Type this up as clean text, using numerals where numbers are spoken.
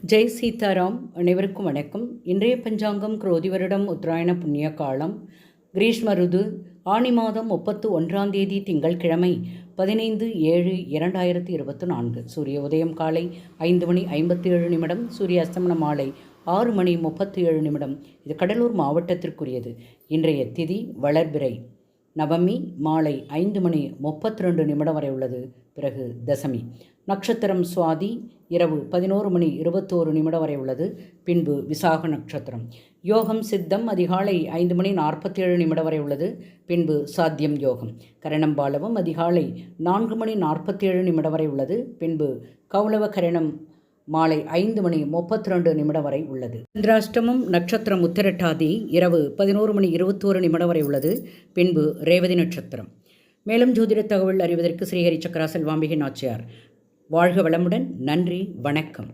ஜெய் சீதாராம். அனைவருக்கும் வணக்கம். இன்றைய பஞ்சாங்கம் குரோதி வருடம் உத்தராயண புண்ணிய காலம் கிரீஷ்ம ருது ஆணி மாதம் 31ஆம் தேதி திங்கட்கிழமை 15/7/2024. சூரிய உதயம் காலை 5:57 சூரிய அஸ்தமனம் மாலை 6:37. இது கடலூர் மாவட்டத்திற்குரியது. இன்றைய திதி வளர்பிறை. நவமி மாலை 5:32 வரை உள்ளது. பிறகு தசமி. நட்சத்திரம் சுவாதி இரவு 11:21 வரை உள்ளது. பின்பு விசாக நட்சத்திரம். யோகம் சித்தம் அதிகாலை 5:47 வரை உள்ளது. பின்பு சாத்தியம் யோகம். கரணம் பாலவம் அதிகாலை 4:47 வரை உள்ளது. பின்பு கௌளவ கரணம் மாலை 5:32 வரை உள்ளது. சந்திராஷ்டமம் நட்சத்திரம் உத்திரட்டாதி இரவு 11:21 வரை உள்ளது. பின்பு ரேவதி நட்சத்திரம். மேலும் ஜோதிட தகவல் அறிவதற்கு ஸ்ரீஹரி சக்கரா செல்வாம்பிகை நாச்சியார். வாழ்க வளமுடன். நன்றி, வணக்கம்.